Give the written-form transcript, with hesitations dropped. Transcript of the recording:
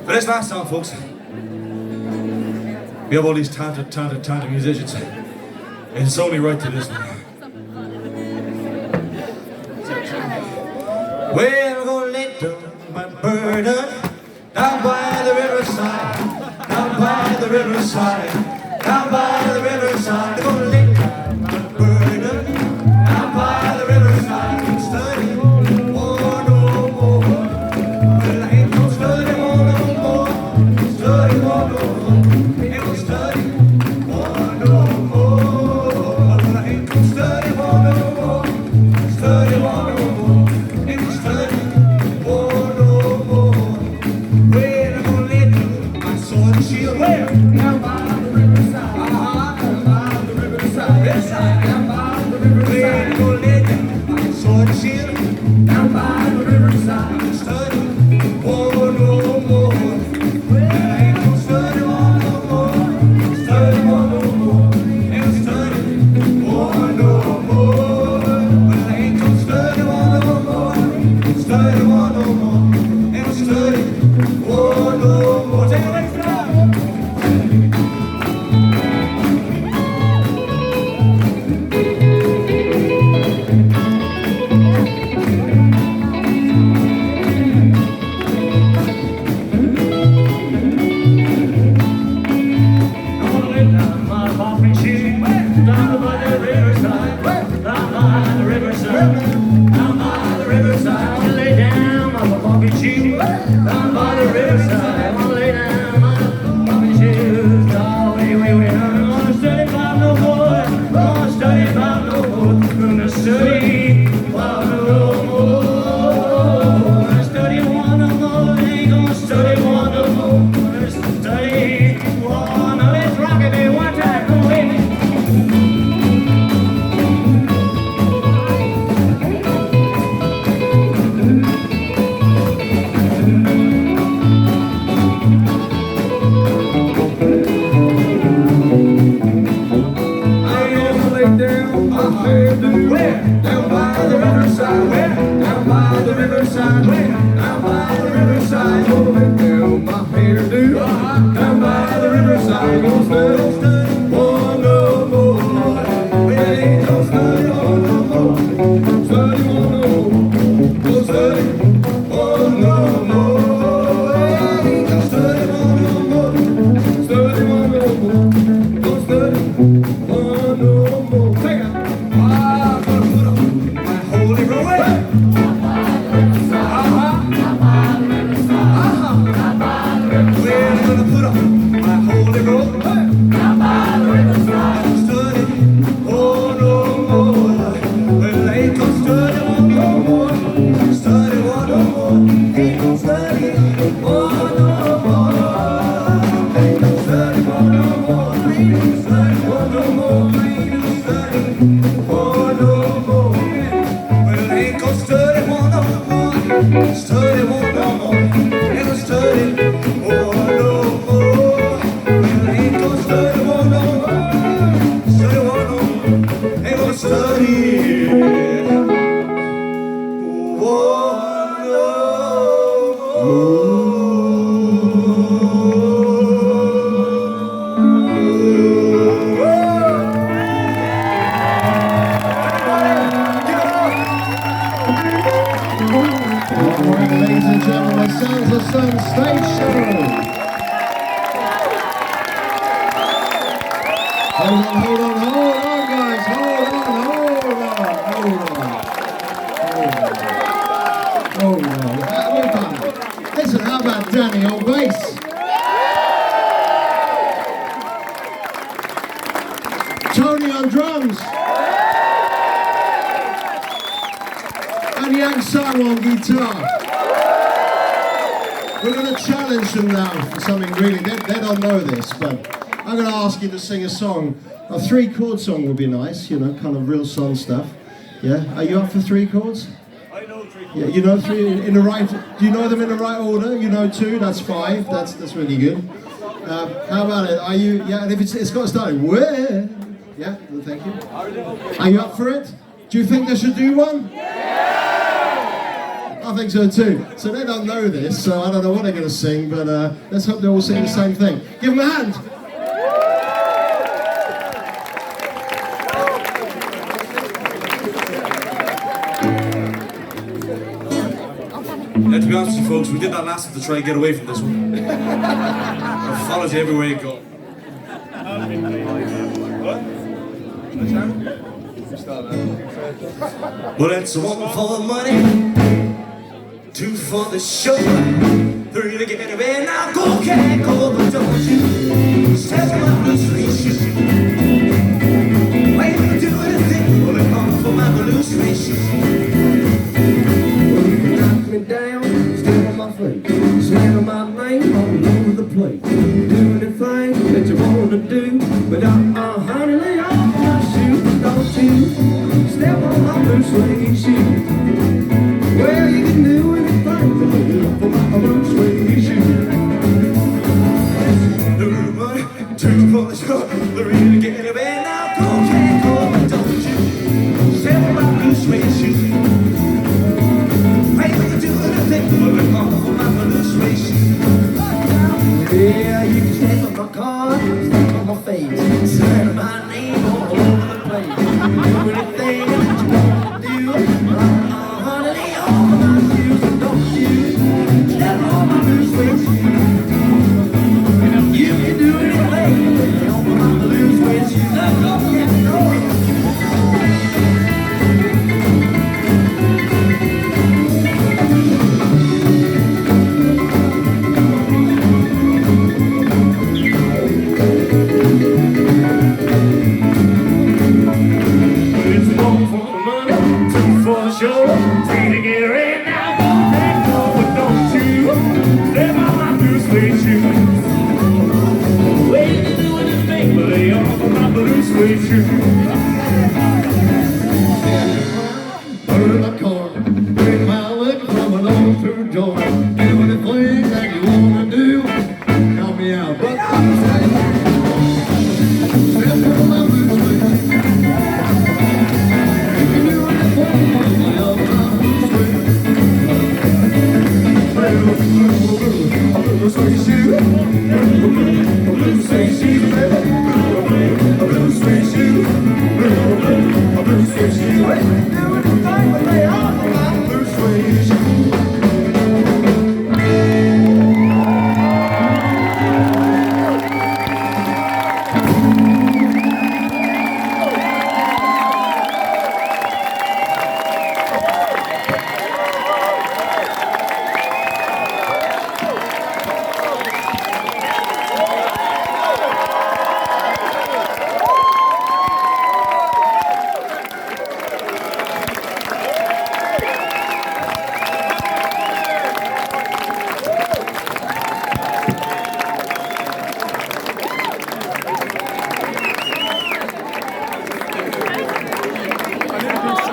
For this last song, folks, we have all these talented musicians. And it's only right to this one. Well, I'm gonna let down my burden down by the riverside, down by the riverside, down by the riverside. I'm gonna let down my burden down by the riverside. I'm studying more, no more. Well, I ain't gonna study more, no more. Study more, no more. Ain't gonna study more, no more. Well, I ain't gonna study more, no more. Study more, no more. Ain't gonna study more, no more. Well, I'm gonna let you my sword and shield. Where? Down by the riverside. Down by the riverside. Riverside. Down by the riverside. Well, I'm gonna let you my sword and shield. Down by the riverside. I'm study more, no more. Well, I ain't gonna study more, no more. Study more, no more. Ain't gonna study more, no more. Well, I ain't gonna study more, no more. Study more, no more. Ain't gonna study more, no more. Take it next time. Down by the riverside, where? Down by the riverside, where? Down by the riverside, holding down my hairdo. Down by the riverside, gonna study more, no more. We ain't gonna study more, no more. Study more, no more. Gonna study more, no more. We ain't gonna study more, no more. Study more, no more. Gonna study more, no more. Take it. Holy road. Down by the riverside. Down by the riverside. Down by the riverside. Well, I'm gonna put on my holy road. Down by the riverside. Study, oh no more. Well, I ain't gonna study one no more. Study one no more. Ain't gonna study one no more. Ain't gonna study one no more. Ain't gonna study one no more. Ain't gonna study one no more. Ain't gonna study more no more. Study more no more. Ain't gonna study more no more. Well, ain't gonna study more no more. Study more no more. Ain't gonna study more no more. Ladies and gentlemen, Sounds of Sun Stage Show. Hold on, guys. Hold on. We're done. Listen, how about Danny on bass? Tony on drums. And Yang Sang on guitar. We're going to challenge them now for something really, they don't know this, but I'm going to ask you to sing a song. A 3-chord song would be nice, you know, kind of real song stuff. Yeah, are you up for 3 chords? I know 3 chords. Yeah, you know 3 in the right, do you know them in the right order? You know 2, that's 5, that's really good. How about it, are you, yeah, and if it's got to start with, yeah, well, thank you. Are you up for it? Do you think they should do one? I think so too. So they don't know this, so I don't know what they're going to sing, but let's hope they're all singing the same thing. Give them a hand. Yeah, to be honest with you folks, we did that last time to try and get away from this one. I followed you everywhere you go. Well, it's one for the money, two for the show, three to get away. Now go, can't go, but don't you step on my blue suede shoe. Wait to do anything, well, it comes for my blue suede shoe. Knock me down, step on my face, slam my name all over the place. Do anything that you wanna do, but honey, lay off my shoes, don't you step on my blue suede shoe. Well, you can do anything for my blue suede shoe. Two for the show, three to get away. Now go, can't go, but don't you step on my blue suede shoe. Yeah, you can step on my car, step on my face, slam my name all over the place. Do anything that you want to do, honey, lay off my shoes and don't you step on my blue suede shoe. You can do anything, lay off my blue suede shoe. Let's go, yeah, go. Burn my car, bring my leg coming on through the door. Do anything that you wanna do, help me out. But step on my blue suede shoe. You can do anything for my blue suede shoe. Blue suede shoe.